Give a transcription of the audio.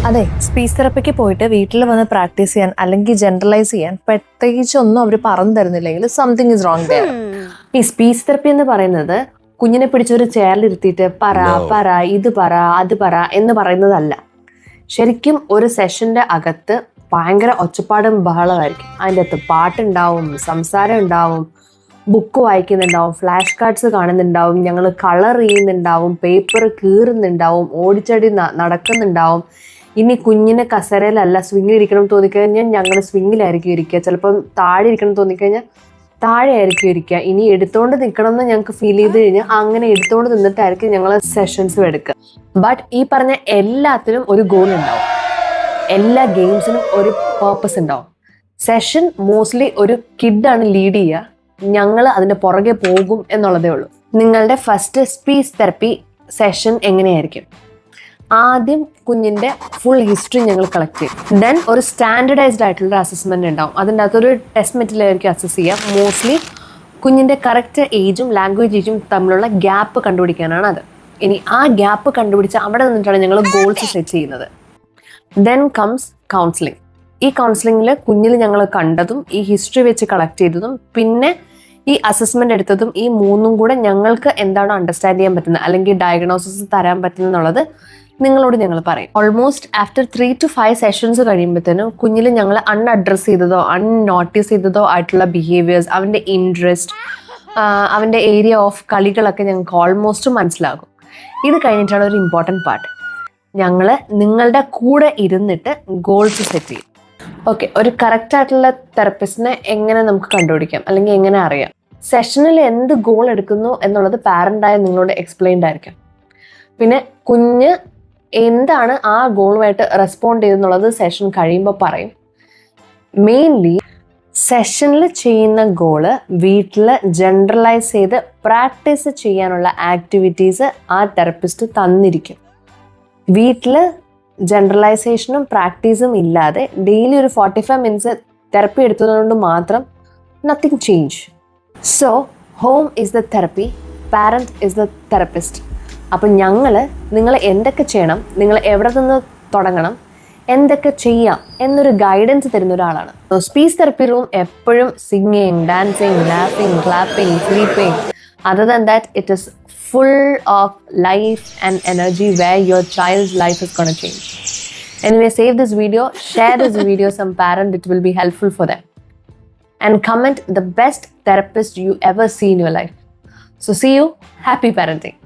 അതെ, സ്പീച്ച് തെറപ്പിക്ക് പോയിട്ട് വീട്ടിൽ വന്ന് പ്രാക്ടീസ് ചെയ്യാൻ അല്ലെങ്കിൽ ജനറലൈസ് ചെയ്യാൻ പ്രത്യേകിച്ചൊന്നും അവർ പറഞ്ഞു തരുന്നില്ലെങ്കിൽ സംതിങ് ഇസ് റോങ് ദർ. ഈ സ്പീച്ച് തെറപ്പി എന്ന് പറയുന്നത് കുഞ്ഞിനെ പിടിച്ചൊരു ചെയറിലിരുത്തിയിട്ട് പറ ഇത് പറ അത് പറ എന്ന് പറയുന്നതല്ല. ശരിക്കും ഒരു സെഷന്റെ അകത്ത് ഭയങ്കര ഒച്ചപ്പാടും ബഹളമായിരിക്കും. അതിൻ്റെ അകത്ത് പാട്ടുണ്ടാവും, സംസാരം ഉണ്ടാവും, ബുക്ക് വായിക്കുന്നുണ്ടാവും, ഫ്ലാഷ് കാർഡ്സ് കാണുന്നുണ്ടാവും, ഞങ്ങൾ കളർ ചെയ്യുന്നുണ്ടാവും, പേപ്പർ കീറുന്നുണ്ടാവും, ഓടിച്ചടി നടക്കുന്നുണ്ടാവും. ഇനി കുഞ്ഞിനെ കസേരയിലല്ല സ്വിങ്ങിൽ ഇരിക്കണം എന്ന് തോന്നിക്കഴിഞ്ഞാൽ ഞങ്ങൾ സ്വിങ്ങിലായിരിക്കും ഇരിക്കുക. ചിലപ്പം താഴെ ഇരിക്കണം എന്ന് തോന്നിക്കഴിഞ്ഞാൽ താഴെ ആയിരിക്കും ഇരിക്കുക. ഇനി എടുത്തോണ്ട് നിൽക്കണം എന്ന് ഞങ്ങൾക്ക് ഫീൽ ചെയ്ത് കഴിഞ്ഞാൽ അങ്ങനെ എടുത്തോണ്ട് നിന്നിട്ടായിരിക്കും ഞങ്ങൾ സെഷൻസും എടുക്കുക. ബട്ട് ഈ പറഞ്ഞ എല്ലാത്തിനും ഒരു ഗോൾ ഉണ്ടാവും. എല്ലാ ഗെയിംസിനും ഒരു പേർപ്പസ് ഉണ്ടാവും. സെഷൻ മോസ്റ്റ്ലി ഒരു കിഡാണ് ലീഡ് ചെയ്യുക, ഞങ്ങൾ അതിൻ്റെ പുറകെ പോകും എന്നുള്ളതേ ഉള്ളൂ. നിങ്ങളുടെ ഫസ്റ്റ് സ്പീച്ച് തെറപ്പി സെഷൻ എങ്ങനെയായിരിക്കും? ആദ്യം കുഞ്ഞിൻ്റെ ഫുൾ ഹിസ്റ്ററി ഞങ്ങൾ കളക്ട് ചെയ്യും. ദെൻ ഒരു സ്റ്റാൻഡർഡൈസ്ഡ് ആയിട്ടുള്ള അസസ്മെൻ്റ് ഉണ്ടാവും. അതിൻ്റെ അകത്തൊരു ടെസ്റ്റ് മെറ്റീരിയലായിരിക്കും അസസ് ചെയ്യുക. മോസ്റ്റ്ലി കുഞ്ഞിൻ്റെ കറക്റ്റ് ഏജും ലാംഗ്വേജ് ഏജും തമ്മിലുള്ള ഗ്യാപ്പ് കണ്ടുപിടിക്കാനാണ് അത്. ഇനി ആ ഗ്യാപ്പ് കണ്ടുപിടിച്ച് അവിടെ നിന്നിട്ടാണ് ഞങ്ങൾ ഗോൾസ് സെറ്റ് ചെയ്യുന്നത്. Then comes counselling. ഈ കൗൺസിലിങ്ങിൽ കുഞ്ഞിൽ ഞങ്ങൾ കണ്ടതും ഈ ഹിസ്റ്ററി വെച്ച് കളക്ട് ചെയ്തതും പിന്നെ ഈ അസസ്മെൻ്റ് എടുത്തതും ഈ മൂന്നും കൂടെ ഞങ്ങൾക്ക് എന്താണ് അണ്ടർസ്റ്റാൻഡ് ചെയ്യാൻ പറ്റുന്നത് അല്ലെങ്കിൽ ഡയഗ്നോസിസ് തരാൻ പറ്റുന്നത് എന്നുള്ളത് നിങ്ങളോട് ഞങ്ങൾ പറയും. ഓൾമോസ്റ്റ് ആഫ്റ്റർ 3 to 5 സെഷൻസ് കഴിയുമ്പോഴത്തേനും കുഞ്ഞിൽ ഞങ്ങൾ അൺഅഡ്രസ് ചെയ്തതോ അൺനോട്ടീസ് ചെയ്തതോ ആയിട്ടുള്ള ബിഹേവിയേഴ്സ്, അവൻ്റെ ഇൻട്രസ്റ്റ്, അവൻ്റെ ഏരിയ ഓഫ് കളികളൊക്കെ ഞങ്ങൾക്ക് ഓൾമോസ്റ്റ് മനസ്സിലാകും. ഇത് കഴിഞ്ഞിട്ടാണ് ഒരു ഇമ്പോർട്ടൻറ്റ് പാർട്ട്. ഞങ്ങൾ നിങ്ങളുടെ കൂടെ ഇരുന്നിട്ട് ഗോൾസ് സെറ്റ് ചെയ്യും. ഓക്കെ, ഒരു കറക്റ്റ് ആയിട്ടുള്ള തെറപ്പിസ്റ്റിനെ എങ്ങനെ നമുക്ക് കണ്ടുപിടിക്കാം അല്ലെങ്കിൽ എങ്ങനെ അറിയാം? സെഷനിൽ എന്ത് ഗോൾ എടുക്കുന്നു എന്നുള്ളത് പാരൻ്റായ നിങ്ങളോട് എക്സ്പ്ലെയിൻഡ് ആയിരിക്കും. പിന്നെ കുഞ്ഞ് എന്താണ് ആ ഗോളുമായിട്ട് റെസ്പോണ്ട് ചെയ്തെന്നുള്ളത് സെഷൻ കഴിയുമ്പോൾ പറയും. മെയിൻലി സെഷനിൽ ചെയ്യുന്ന ഗോള് വീട്ടിൽ ജനറലൈസ് ചെയ്ത് പ്രാക്ടീസ് ചെയ്യാനുള്ള ആക്ടിവിറ്റീസ് ആ തെറപ്പിസ്റ്റ് തന്നിരിക്കും. വീട്ടിൽ ജനറലൈസേഷനും പ്രാക്ടീസും ഇല്ലാതെ ഡെയിലി ഒരു 45 മിനിറ്റ്സ് തെറപ്പി എടുത്തതുകൊണ്ട് മാത്രം nothing change. So home is the therapy, parent is the therapist. അപ്പം നിങ്ങൾ എന്തൊക്കെ ചെയ്യണം, നിങ്ങൾ എവിടെ നിന്ന് തുടങ്ങണം, എന്തൊക്കെ ചെയ്യാം എന്നൊരു ഗൈഡൻസ് തരുന്ന ഒരാളാണ്. സ്പീച്ച് തെറപ്പി റൂം എപ്പോഴും സിംഗിങ്, ഡാൻസിങ്, ലാഫിങ്, clapping, sleeping. Other than that, it is full of life and energy where your child's life is going to change. Anyway, save this video, share this video some parent, it will be helpful for them. And comment the best therapist you ever see in your life. So see you, happy parenting.